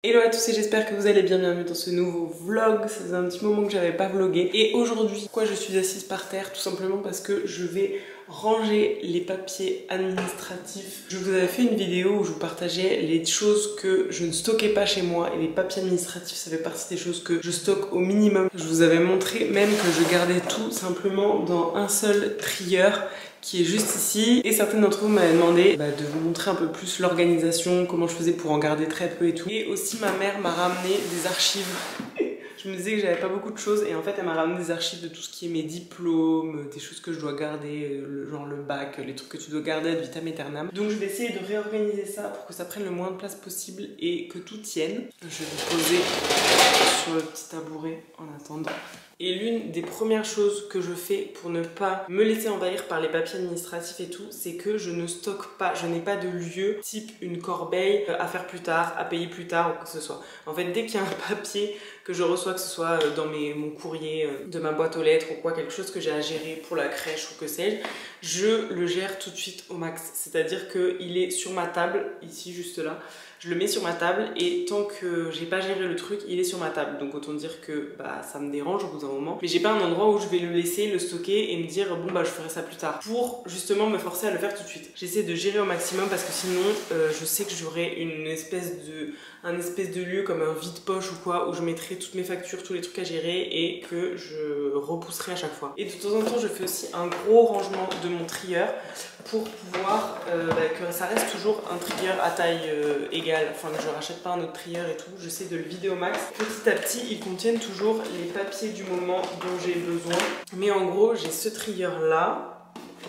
Hello à tous et j'espère que vous allez bien, bienvenue dans ce nouveau vlog. Ça faisait un petit moment que j'avais pas vlogué. Et aujourd'hui, pourquoi je suis assise par terre? Tout simplement parce que je vais ranger les papiers administratifs. Je vous avais fait une vidéo où je vous partageais les choses que je ne stockais pas chez moi. Et les papiers administratifs, ça fait partie des choses que je stocke au minimum. Je vous avais montré même que je gardais tout simplement dans un seul trieur qui est juste ici, et certaines d'entre vous m'avaient demandé de vous montrer un peu plus l'organisation, comment je faisais pour en garder très peu et tout. Et aussi ma mère m'a ramené des archives. Je me disais que j'avais pas beaucoup de choses et en fait elle m'a ramené des archives de tout ce qui est mes diplômes, des choses que je dois garder, genre le bac, les trucs que tu dois garder ad vitam aeternam. Donc je vais essayer de réorganiser ça pour que ça prenne le moins de place possible et que tout tienne. Je vais me poser sur le petit tabouret en attendant. Et l'une des premières choses que je fais pour ne pas me laisser envahir par les papiers administratifs et tout, c'est que je ne stocke pas, je n'ai pas de lieu type une corbeille à faire plus tard, à payer plus tard ou quoi que ce soit. En fait, dès qu'il y a un papier que je reçois, que ce soit dans mon courrier de ma boîte aux lettres ou quoi, quelque chose que j'ai à gérer pour la crèche ou que sais-je, je le gère tout de suite au max. C'est-à-dire qu'il est sur ma table, ici juste là, je le mets sur ma table et tant que j'ai pas géré le truc, il est sur ma table. Donc autant dire que ça me dérange au bout d'un moment. Mais j'ai pas un endroit où je vais le laisser, le stocker et me dire bon je ferai ça plus tard. Pour justement me forcer à le faire tout de suite. J'essaie de gérer au maximum parce que sinon je sais que j'aurai un espèce de lieu comme un vide-poche ou quoi où je mettrai toutes mes factures, tous les trucs à gérer et que je repousserai à chaque fois. Et de temps en temps je fais aussi un gros rangement de mon trieur pour pouvoir que ça reste toujours un trieur à taille égale, enfin que je rachète pas un autre trieur et tout, j'essaie de le vider au max. Petit à petit ils contiennent toujours les papiers du moment dont j'ai besoin, mais en gros j'ai ce trieur là.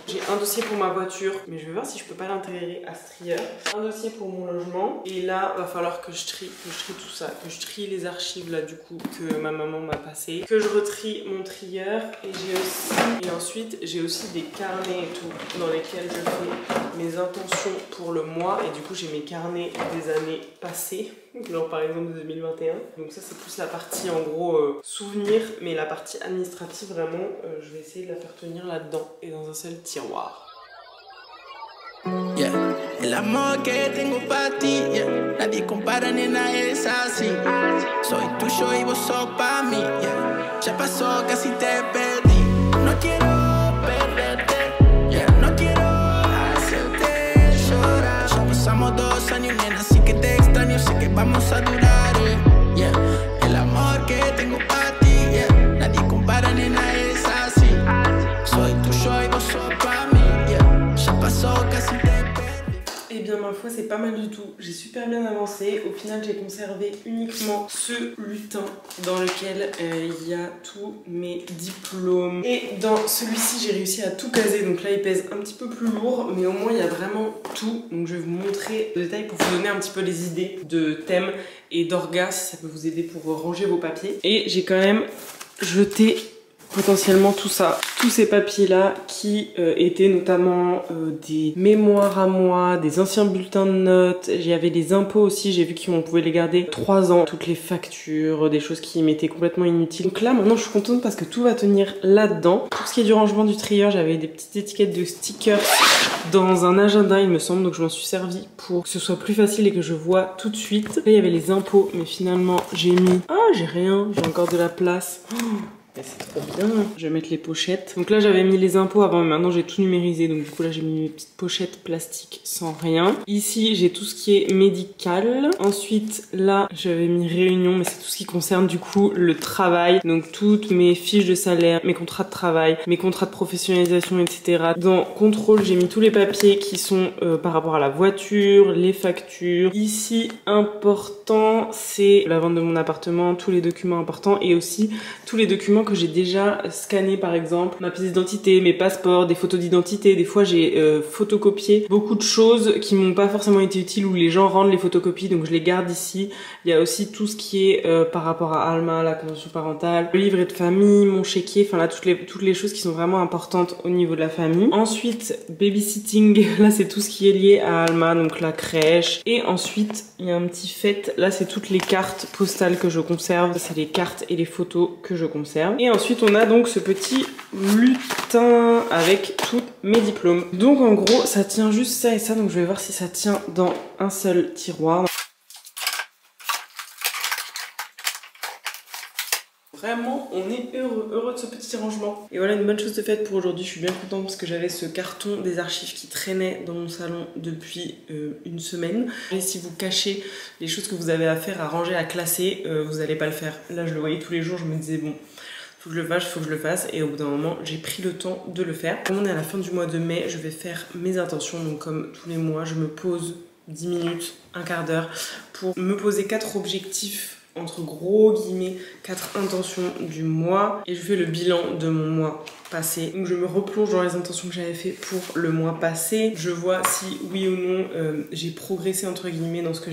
J'ai un dossier pour ma voiture, mais je vais voir si je peux pas l'intégrer à ce trieur. Un dossier pour mon logement. Et là, va falloir que je trie tout ça. Que je trie les archives là du coup que ma maman m'a passé. Que je retrie mon trieur. Et ensuite, j'ai aussi des carnets et tout dans lesquels je fais mes intentions pour le mois. Et du coup, j'ai mes carnets des années passées. Genre par exemple 2021. Donc ça c'est plus la partie en gros souvenir, mais la partie administrative vraiment je vais essayer de la faire tenir là-dedans et dans un seul tiroir. Yeah. El amor que tengo para ti, yeah. Nadie compara, nena, es así. Soy tuyo y vos sos para mí, yeah. Ya pasó, casi te perdí. No quiero perderte, yeah. No quiero hacerte llorar. Ya pasamos 2 años, nena, así que te extraño, sé que vamos a durar, yeah. El amor que tengo para ti, yeah. Nadie compara, nena, es así. Soy tuyo y vos sos para mí, yeah. Ya pasó, casi te perdí. Eh bien ma foi c'est pas mal du tout, j'ai super bien avancé. Au final j'ai conservé uniquement ce lutin dans lequel il y a tous mes diplômes. Et dans celui-ci j'ai réussi à tout caser, donc là il pèse un petit peu plus lourd, mais au moins il y a vraiment tout. Donc je vais vous montrer le détail pour vous donner un petit peu les idées de thèmes et d'orgas si ça peut vous aider pour ranger vos papiers. Et j'ai quand même jeté potentiellement tout ça, tous ces papiers là qui étaient notamment des mémoires à moi, des anciens bulletins de notes, j'avais des impôts aussi, j'ai vu qu'on pouvait les garder 3 ans, toutes les factures, des choses qui m'étaient complètement inutiles. Donc là maintenant je suis contente parce que tout va tenir là-dedans. Pour ce qui est du rangement du trieur, j'avais des petites étiquettes de stickers dans un agenda il me semble, donc je m'en suis servi pour que ce soit plus facile et que je vois tout de suite. Là il y avait les impôts mais finalement j'ai mis... Ah j'ai rien, j'ai encore de la place. Mais c'est trop bien. Je vais mettre les pochettes. Donc là j'avais mis les impôts avant, mais maintenant j'ai tout numérisé. Donc du coup là j'ai mis mes petites pochettes plastiques sans rien. Ici j'ai tout ce qui est médical. Ensuite là j'avais mis réunion, mais c'est tout ce qui concerne du coup le travail. Donc toutes mes fiches de salaire, mes contrats de travail, mes contrats de professionnalisation, etc. Dans contrôle j'ai mis tous les papiers qui sont par rapport à la voiture, les factures. Ici important c'est la vente de mon appartement, tous les documents importants et aussi tous les documents que j'ai déjà scanné, par exemple ma pièce d'identité, mes passeports, des photos d'identité. Des fois j'ai photocopié beaucoup de choses qui m'ont pas forcément été utiles ou les gens rendent les photocopies, donc je les garde ici. Il y a aussi tout ce qui est par rapport à Alma, la convention parentale, le livret de famille, mon chéquier, enfin là toutes les choses qui sont vraiment importantes au niveau de la famille. Ensuite babysitting, là c'est tout ce qui est lié à Alma, donc la crèche. Et ensuite il y a un petit fait, là c'est toutes les cartes postales que je conserve, c'est les cartes et les photos que je conserve. Et ensuite on a donc ce petit lutin avec tous mes diplômes. Donc en gros ça tient juste ça et ça, donc je vais voir si ça tient dans un seul tiroir. vraiment, on est heureux de ce petit rangement. Et voilà une bonne chose de faite pour aujourd'hui. Je suis bien contente parce que j'avais ce carton des archives qui traînait dans mon salon depuis une semaine. Et si vous cachez les choses que vous avez à faire, à ranger, à classer, vous n'allez pas le faire. Là, je le voyais tous les jours, je me disais bon, faut que je le fasse, faut que je le fasse. Et au bout d'un moment, j'ai pris le temps de le faire. Comme on est à la fin du mois de mai, je vais faire mes intentions. Donc comme tous les mois, je me pose 10 minutes, un quart d'heure pour me poser 4 objectifs, entre gros guillemets, 4 intentions du mois. Et je fais le bilan de mon mois passé. Donc je me replonge dans les intentions que j'avais fait pour le mois passé. Je vois si oui ou non j'ai progressé entre guillemets dans ce que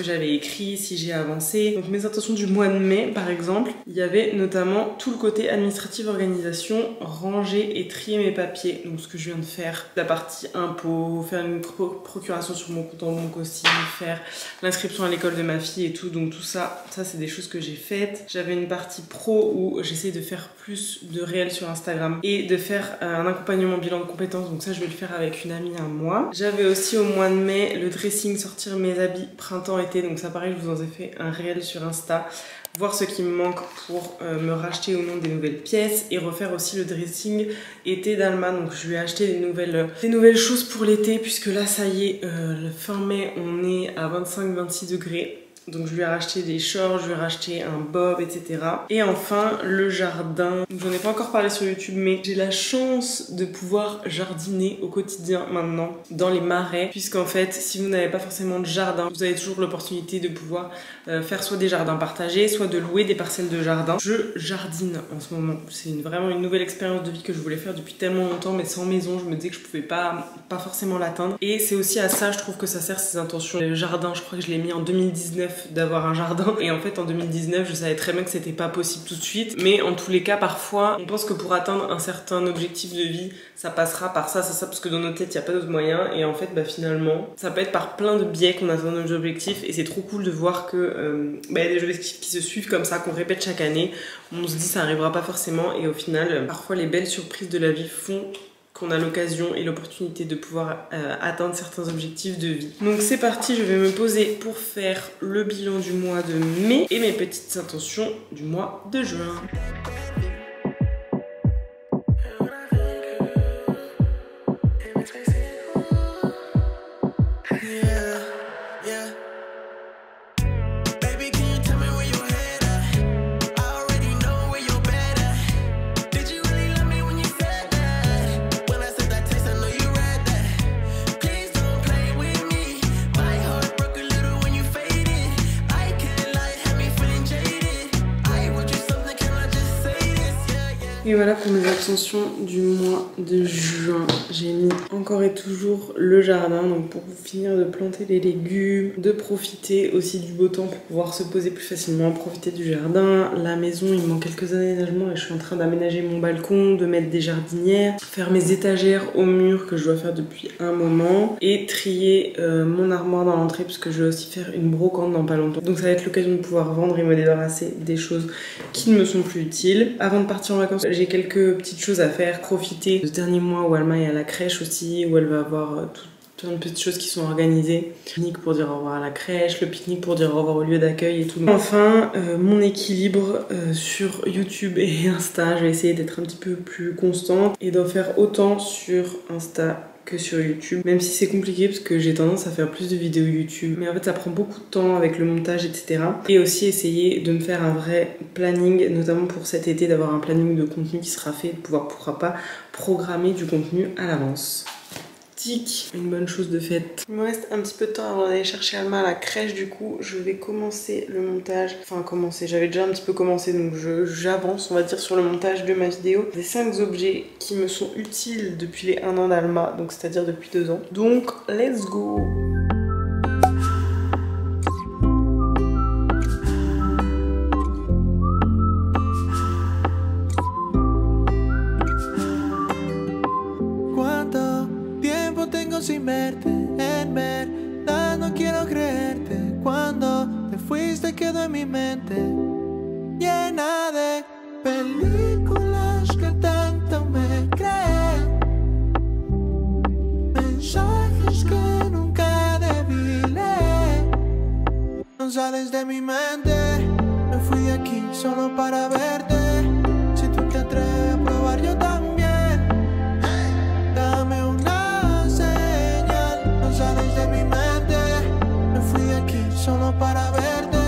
j'avais écrit, si j'ai avancé. Donc mes intentions du mois de mai par exemple, il y avait notamment tout le côté administratif, organisation, ranger et trier mes papiers. Donc ce que je viens de faire, la partie impôt, faire une procuration sur mon compte en banque aussi, faire l'inscription à l'école de ma fille et tout. Donc tout ça c'est des choses que j'ai faites. J'avais une partie pro où j'essaie de faire plus de réels sur Instagram et de faire un accompagnement bilan de compétences. Donc ça je vais le faire avec une amie à moi. J'avais aussi au mois de mai le dressing, sortir mes habits printemps-été. Donc ça pareil, je vous en ai fait un réel sur Insta. Voir ce qui me manque pour me racheter ou non des nouvelles pièces et refaire aussi le dressing été d'Alma. Donc je lui ai acheté des nouvelles choses pour l'été puisque là ça y est, fin mai on est à 25-26 degrés. Donc je lui ai racheté des shorts, je lui ai racheté un bob, etc. Et enfin, le jardin. J'en ai pas encore parlé sur YouTube, mais j'ai la chance de pouvoir jardiner au quotidien maintenant, dans les marais. Puisqu'en fait, si vous n'avez pas forcément de jardin, vous avez toujours l'opportunité de pouvoir faire soit des jardins partagés, soit de louer des parcelles de jardin. Je jardine en ce moment. C'est vraiment une nouvelle expérience de vie que je voulais faire depuis tellement longtemps, mais sans maison, je me disais que je pouvais pas forcément l'atteindre. Et c'est aussi à ça, je trouve que ça sert ces intentions. Le jardin, je crois que je l'ai mis en 2019 d'avoir un jardin et en fait en 2019 je savais très bien que c'était pas possible tout de suite, mais en tous les cas parfois on pense que pour atteindre un certain objectif de vie ça passera par ça parce que dans notre tête il n'y a pas d'autre moyen et en fait finalement ça peut être par plein de biais qu'on atteint nos objectifs et c'est trop cool de voir que y a des objectifs qui se suivent comme ça, qu'on répète chaque année, on se dit ça arrivera pas forcément et au final parfois les belles surprises de la vie font qu'on a l'occasion et l'opportunité de pouvoir atteindre certains objectifs de vie. Donc c'est parti, je vais me poser pour faire le bilan du mois de mai et mes petites intentions du mois de juin. Et voilà pour mes intentions du mois de juin. J'ai mis encore et toujours le jardin, donc pour finir de planter les légumes, de profiter aussi du beau temps pour pouvoir se poser plus facilement, profiter du jardin. La maison, il manque quelques aménagements et je suis en train d'aménager mon balcon, de mettre des jardinières, faire mes étagères au mur que je dois faire depuis un moment et trier mon armoire dans l'entrée parce que je vais aussi faire une brocante dans pas longtemps. Donc ça va être l'occasion de pouvoir vendre et me débarrasser des choses qui ne me sont plus utiles. Avant de partir en vacances, j'ai quelques petites choses à faire, profiter de ce dernier mois où Alma est à la crèche aussi, où elle va avoir plein de petites choses qui sont organisées. Le pique-nique pour dire au revoir à la crèche, le pique-nique pour dire au revoir au lieu d'accueil et tout. Enfin, mon équilibre sur YouTube et Insta, je vais essayer d'être un petit peu plus constante et d'en faire autant sur Insta que sur YouTube, même si c'est compliqué parce que j'ai tendance à faire plus de vidéos YouTube, mais en fait ça prend beaucoup de temps avec le montage, etc. Et aussi essayer de me faire un vrai planning, notamment pour cet été, d'avoir un planning de contenu qui sera fait, de pouvoir pourquoi pas programmer du contenu à l'avance. Tic, une bonne chose de faite. Il me reste un petit peu de temps avant d'aller chercher Alma à la crèche, du coup je vais commencer le montage. Enfin commencer, j'avais déjà un petit peu commencé donc j'avance on va dire sur le montage de ma vidéo. Des 5 objets qui me sont utiles depuis les 1 an d'Alma, donc c'est-à-dire depuis 2 ans. Donc let's go! Sin verte, en verdad no quiero creerte. Cuando te fuiste quedó en mi mente llena de películas que tanto me creen, mensajes que nunca debí leer. No sales de mi mente, Me fui de aquí solo para verte. Si tú te atreves a probar, yo también. Dame una señal, no sales de mi mente. Me fui de aquí solo para verte.